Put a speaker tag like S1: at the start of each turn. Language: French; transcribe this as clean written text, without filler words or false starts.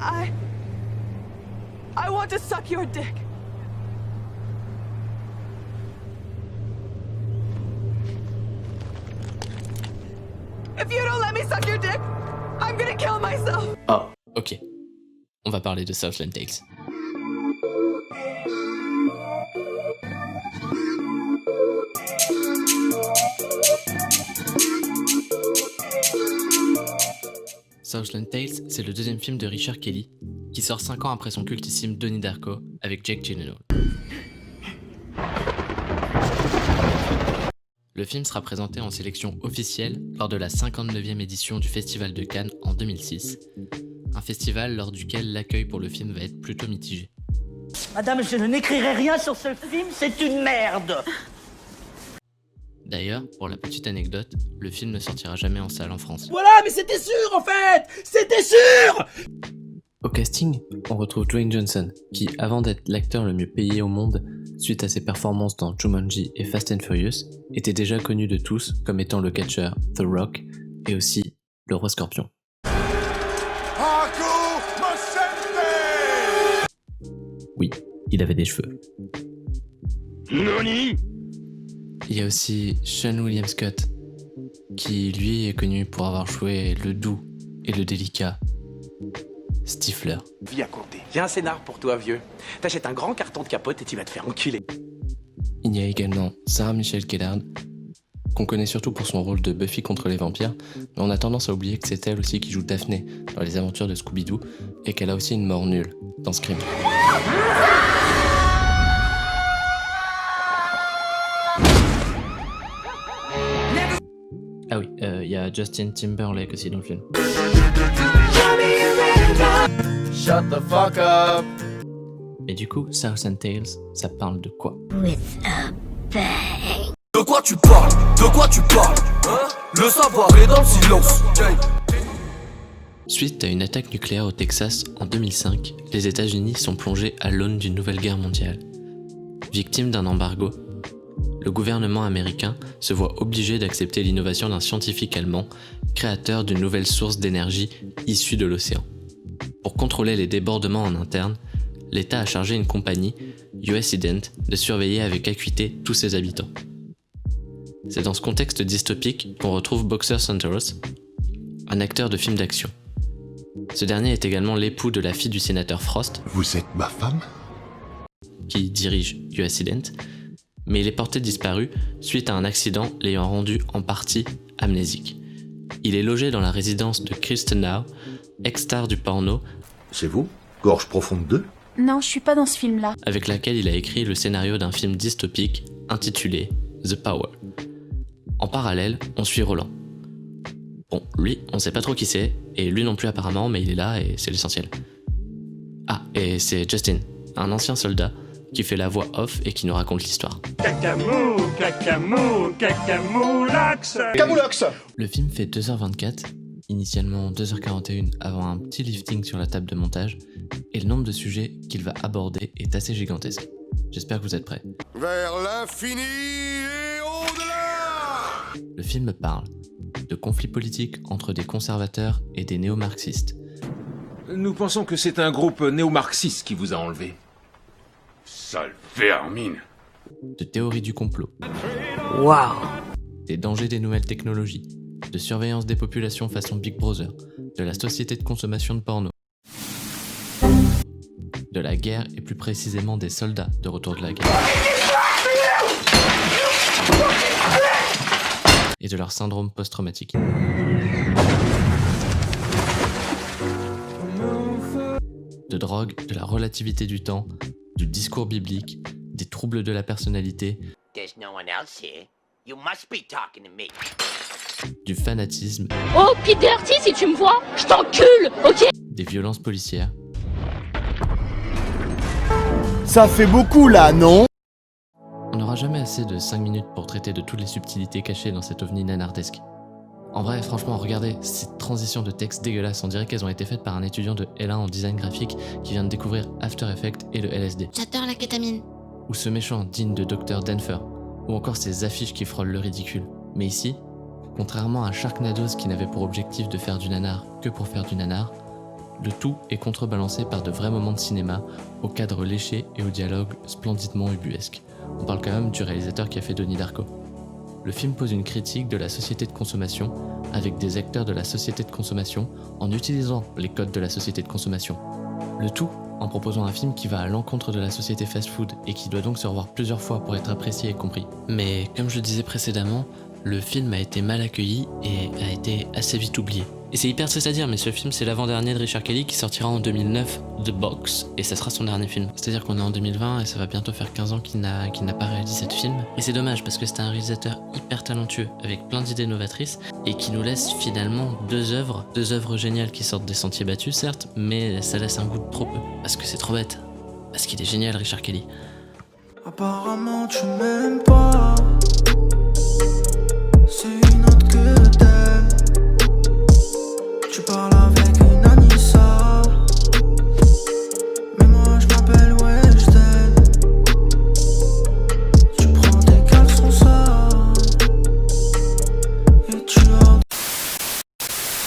S1: I want to suck your dick. If you don't let me suck your dick, I'm gonna kill myself.
S2: Oh, ok. On va parler de Southland Tales. Southland Tales, c'est le deuxième film de Richard Kelly, qui sort 5 ans après son cultissime Donnie Darko avec Jake Gyllenhaal. Le film sera présenté en sélection officielle lors de la 59e édition du Festival de Cannes en 2006, un festival lors duquel l'accueil pour le film va être plutôt mitigé.
S3: Madame, je n'écrirai rien sur ce film, c'est une merde.
S2: D'ailleurs, pour la petite anecdote, le film ne sortira jamais en salle en France.
S4: Voilà, mais c'était sûr en fait. C'était sûr.
S2: Au casting, on retrouve Dwayne Johnson, qui, avant d'être l'acteur le mieux payé au monde, suite à ses performances dans Jumanji et Fast and Furious, était déjà connu de tous comme étant le catcheur The Rock et aussi le roi Scorpion. Oui, il avait des cheveux.
S4: Nani?
S2: Il y a aussi Sean William Scott, qui lui est connu pour avoir joué le doux et le délicat Stifler.
S5: Vie à compter. J'ai un scénar pour toi, vieux. T'achètes un grand carton de capote et tu vas te faire enculer.
S2: Il y a également Sarah Michelle Gellar, qu'on connaît surtout pour son rôle de Buffy contre les vampires, mais on a tendance à oublier que c'est elle aussi qui joue Daphné dans les aventures de Scooby-Doo et qu'elle a aussi une mort nulle dans Scream. Ah oui, il y a Justin Timberlake aussi dans le film.
S4: Shut the fuck up.
S2: Et du coup, Southland Tales, ça parle de quoi?
S4: De quoi tu parles? De quoi tu parles? Hein? Le savoir est dans le silence.
S2: Suite à une attaque nucléaire au Texas en 2005, les États-Unis sont plongés à l'aune d'une nouvelle guerre mondiale. Victime d'un embargo, le gouvernement américain se voit obligé d'accepter l'innovation d'un scientifique allemand, créateur d'une nouvelle source d'énergie issue de l'océan. Pour contrôler les débordements en interne, l'État a chargé une compagnie, US Ident, de surveiller avec acuité tous ses habitants. C'est dans ce contexte dystopique qu'on retrouve Boxer Santos, un acteur de film d'action. Ce dernier est également l'époux de la fille du sénateur Frost.
S6: Vous êtes ma femme?
S2: Qui dirige US Ident, mais il est porté disparu suite à un accident l'ayant rendu en partie amnésique. Il est logé dans la résidence de Kristen Now, ex-star du porno.
S6: C'est vous? Gorge profonde 2?
S7: Non, je suis pas dans ce film-là.
S2: Avec laquelle il a écrit le scénario d'un film dystopique intitulé The Power. En parallèle, on suit Roland. Bon, lui, on sait pas trop qui c'est, et lui non plus apparemment, mais il est là et c'est l'essentiel. Ah, et c'est Justin, un ancien soldat, qui fait la voix off et qui nous raconte l'histoire.
S4: Cacamoulax.
S6: Camoulax!
S2: Le film fait 2h24, initialement 2h41 avant un petit lifting sur la table de montage, et le nombre de sujets qu'il va aborder est assez gigantesque. J'espère que vous êtes prêts.
S6: Vers l'infini et au-delà!
S2: Le film parle de conflits politiques entre des conservateurs et des néo-marxistes.
S8: Nous pensons que c'est un groupe néo-marxiste qui vous a enlevé.
S6: Sale vermine!
S2: De théories du complot.
S3: Waouh.
S2: Des dangers des nouvelles technologies. De surveillance des populations façon Big Brother. De la société de consommation de porno. De la guerre et plus précisément des soldats de retour de la guerre. Et de leur syndrome post-traumatique. De drogue, de la relativité du temps, du discours biblique, des troubles de la personnalité,
S9: There's no one else here. You must be talking to me.
S2: du fanatisme,
S7: Oh, Pete Dirty, si tu me vois, je t'encule, ok?
S2: des violences policières.
S10: Ça fait beaucoup là, non?
S2: On n'aura jamais assez de 5 minutes pour traiter de toutes les subtilités cachées dans cet ovni nanardesque. En vrai, franchement, regardez ces transitions de texte dégueulasses, on dirait qu'elles ont été faites par un étudiant de L1 en design graphique qui vient de découvrir After Effects et le LSD.
S7: J'adore la kétamine.
S2: Ou ce méchant digne de Dr. Denfer, ou encore ces affiches qui frôlent le ridicule. Mais ici, contrairement à Sharknadoes qui n'avait pour objectif de faire du nanar que pour faire du nanar, le tout est contrebalancé par de vrais moments de cinéma, au cadre léché et au dialogue splendidement ubuesque. On parle quand même du réalisateur qui a fait Donnie Darko. Le film pose une critique de la société de consommation avec des acteurs de la société de consommation en utilisant les codes de la société de consommation. Le tout en proposant un film qui va à l'encontre de la société fast-food et qui doit donc se revoir plusieurs fois pour être apprécié et compris. Mais comme je le disais précédemment, le film a été mal accueilli et a été assez vite oublié. Et c'est hyper triste à dire, mais ce film c'est l'avant-dernier de Richard Kelly qui sortira en 2009, The Box, et ça sera son dernier film. C'est-à-dire qu'on est en 2020 et ça va bientôt faire 15 ans qu'il n'a pas réalisé de film. Et c'est dommage parce que c'est un réalisateur hyper talentueux, avec plein d'idées novatrices, et qui nous laisse finalement deux œuvres géniales qui sortent des sentiers battus certes, mais ça laisse un goût de trop peu. Parce que c'est trop bête. Parce qu'il est génial Richard Kelly.
S4: Apparemment tu m'aimes pas.